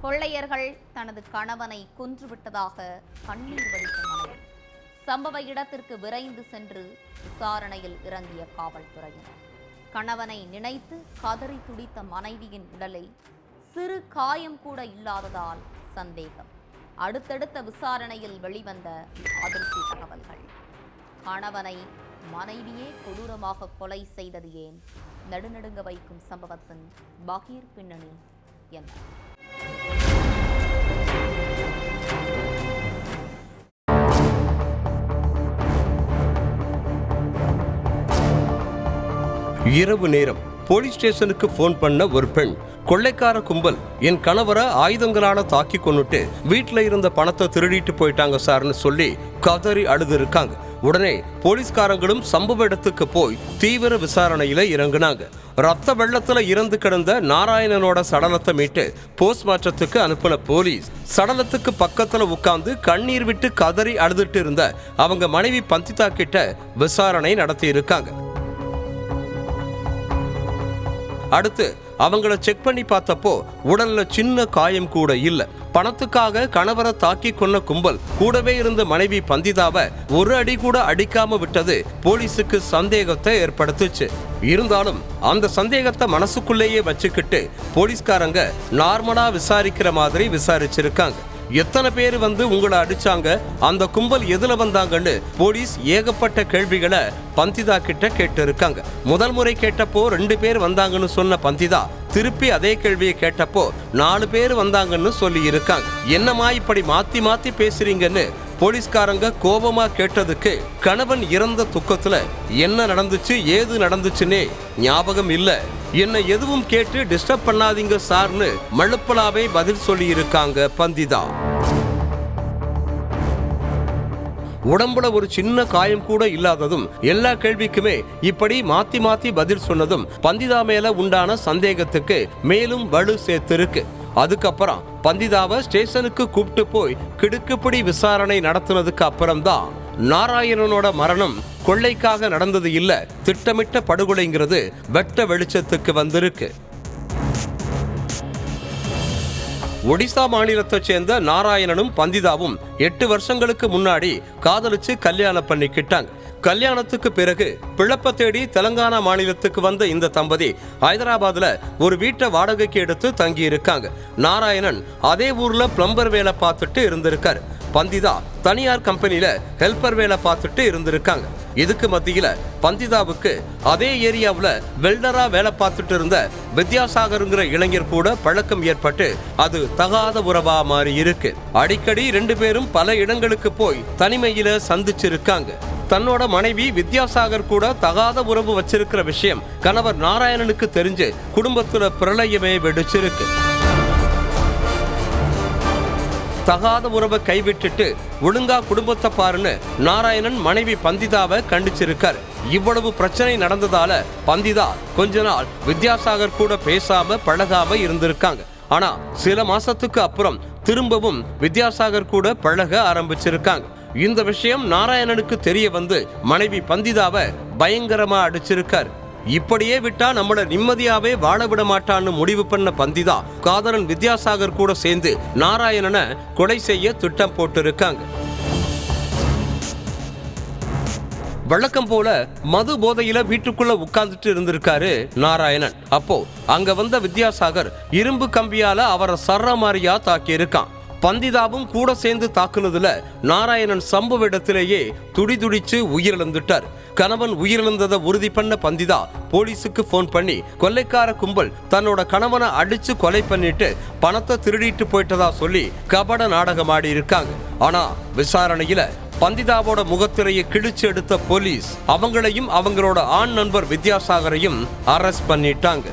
கொள்ளையர்கள் தனது கணவனை கொன்றுவிட்டதாக கண்ணீர் வடித்த மனைவி. சம்பவ இடத்திற்கு விரைந்து சென்று விசாரணையில் இறங்கிய காவல்துறையினர் கணவனை நினைத்து கதறி துடித்த மனைவியின் உடலை சிறு காயம் கூட இல்லாததால் சந்தேகம். அடுத்தடுத்த விசாரணையில் வெளிவந்த அதிர்ச்சி தகவல்கள். கணவனை மனைவியே கொடூரமாக கொலை செய்தது ஏன்? நடுநடுங்க வைக்கும் சம்பவத்தின் பகீர் பின்னணி என்ன? இரவு நேரம் போலீஸ் ஸ்டேஷனுக்கு போன் பண்ண ஒரு பெண், கொள்ளைக்கார கும்பல் என் கணவரை ஆயுதங்களால தாக்கி கொண்டுட்டு வீட்டுல இருந்த பணத்தை திருடிட்டு போயிட்டாங்க சார்னு சொல்லி கதறி அழுது இருக்காங்க. உடனே போலீஸ்காரங்களும் சம்பவ இடத்துக்கு போய் தீவிர விசாரணையில இறங்குனாங்க. ரத்த வெள்ளத்துல இறந்து கிடந்த நாராயணனோட சடலத்தை மீட்டு போஸ்ட்மார்ட்டத்துக்கு அனுப்பின போலீஸ் சடலத்துக்கு பக்கத்துல உட்கார்ந்து கண்ணீர் விட்டு கதறி அழுதுட்டு இருந்த அவங்க மனைவி பந்திதா கிட்ட விசாரணை நடத்தி இருக்காங்க. அடுத்து அவங்கள செக் பண்ணி பார்த்தப்போ உடல்ல சின்ன காயம் கூட இல்ல. பணத்துக்காக கணவரை தாக்கி கொன்ன கும்பல் கூடவே இருந்த மனைவி பந்திதாவை ஒரு அடி கூட அடிக்காம விட்டது போலீஸுக்கு சந்தேகத்தை ஏற்படுத்துச்சு. இருந்தாலும் அந்த சந்தேகத்தை மனசுக்குள்ளேயே வச்சுக்கிட்டு போலீஸ்காரங்க நார்மலா விசாரிக்கிற மாதிரி விசாரிச்சிருக்காங்க. எத்தனை பேர் வந்து உங்களை அடிச்சாங்க, அந்த கும்பல் எதுல வந்தாங்கன்னு போலீஸ் ஏகப்பட்ட கேள்விகளை பந்திதா கிட்ட கேட்டு இருக்காங்க. முதல் முறை கேட்டப்போ 2 பேர் வந்தாங்கன்னு சொன்ன பந்திதா திருப்பி அதே கேள்வியை கேட்டப்போ 4 பேர் வந்தாங்கன்னு சொல்லி இருக்காங்க. என்னமா இப்படி மாத்தி மாத்தி பேசுறீங்கன்னு போலீஸ்காரங்க கோபமா கேட்டதுக்கு கணவன் இறந்த துக்கத்துல என்ன நடந்துச்சு ஏது நடந்துச்சுன்னே ஞாபகம் இல்ல, என்னை எதுவும் கேட்டு டிஸ்டர்ப் பண்ணாதீங்க சார்னு மழுப்பலாவே பதில் சொல்லி இருக்காங்க பந்திதா. உடம்புல ஒரு சின்ன காயம் கூட இல்லாததும் எல்லா கேள்விக்குமே இப்படி மாத்தி மாத்தி பதில் சொன்னதும் பந்திதா மேல உண்டான சந்தேகத்துக்கு மேலும் வலு சேர்த்திருக்கு. அதுக்கப்புறம் பந்திதாவை ஸ்டேஷனுக்கு கூப்பிட்டு போய் கிடுக்குப்பிடி விசாரணை நடத்தினதுக்கு அப்புறம்தான் நாராயணனோட மரணம் கொள்ளைக்காக நடந்தது இல்ல, திட்டமிட்ட படுகொலைங்கிறது வெட்ட வெளிச்சத்துக்கு வந்திருக்கு. ஒடிசா மாநிலத்தை சேர்ந்த நாராயணனும் பந்திதாவும் 8 வருஷங்களுக்கு முன்னாடி காதலிச்சு கல்யாணம் பண்ணிக்கிட்டாங்க. கல்யாணத்துக்கு பிறகு பிழப்ப தேடி தெலங்கானா மாநிலத்துக்கு வந்த இந்த தம்பதி ஹைதராபாத்ல ஒரு வீட்டை வாடகைக்கு எடுத்து தங்கி இருக்காங்க. நாராயணன் அதே ஊர்ல பிளம்பர் வேலை பார்த்துட்டு இருந்திருக்காரு. பந்திதா தனியார் கம்பெனில ஹெல்பர் வேலை பார்த்துட்டு இருந்திருக்காங்க. இதுக்கு மத்தியில பந்திதாவுக்கு அதே ஏரியாவுல வெல்டரா வேலை பார்த்துட்டு இருந்த வித்யாசாகருங்கிற இளைஞர் கூட பழக்கம் ஏற்பட்டு அது தகாத உறவா மாறி இருக்கு. அடிக்கடி 2 பேரும் பல இடங்களுக்கு போய் தனிமையில சந்திச்சிருக்காங்க. தன்னோட மனைவி வித்யாசாகர் கூட தகாத உறவு வச்சிருக்கிற விஷயம் கணவர் நாராயணனுக்கு தெரிஞ்சு குடும்பத்துல பிரளயமே வெடிச்சிருக்கு. தகாத உறவை கைவிட்டுட்டு ஒழுங்கா குடும்பத்தை பாருன்னு நாராயணன் மனைவி பந்திதாவை கண்டிச்சிருக்காரு. இவ்வளவு பிரச்சனை நடந்ததால பந்திதா கொஞ்ச நாள் வித்யாசாகர் கூட பேசாம பழகாம இருந்திருக்காங்க. ஆனா சில மாசத்துக்கு அப்புறம் திரும்பவும் வித்யாசாகர் கூட பழக ஆரம்பிச்சிருக்காங்க. இந்த விஷயம் நாராயணனுக்கு தெரிய வந்து மனைவி பந்திதாவை பயங்கரமா அடிச்சிருக்காரு. இப்படியே விட்டா நம்மள நிம்மதியாவே வாழ விட மாட்டான்னு முடிவு பண்ண பந்திதா காதலன் வித்யாசாகர் கூட சேர்ந்து நாராயணனை கொலை செய்ய திட்டம் போட்டு இருக்காங்க. வழக்கம் போல மது போதையில வீட்டுக்குள்ள உட்கார்ந்துட்டு இருந்திருக்காரு நாராயணன். அப்போ அங்க வந்த வித்யாசாகர் இரும்பு கம்பியால அவரை சர்றமாரியா தாக்கி இருக்கான். பந்திதாவும் கூட சேர்ந்து தாக்குனதுல நாராயணன் சம்பவ இடத்திலேயே துடிதுடிச்சு உயிரிழந்துட்டார். கணவன் உயிரிழந்ததை உறுதி பண்ண பந்திதா போலீஸுக்கு போன் பண்ணி கொள்ளைக்கார கும்பல் தன்னோட கணவனை அடிச்சு கொலை பண்ணிட்டு பணத்தை திருடிட்டு போயிட்டதா சொல்லி கபட நாடகம் ஆடி இருக்காங்க. ஆனா விசாரணையில பந்திதாவோட முகத்திரையை கிழிச்சு எடுத்த போலீஸ் அவங்களையும் அவங்களோட ஆண் நண்பர் வித்யாசாகரையும் அரெஸ்ட் பண்ணிட்டாங்க.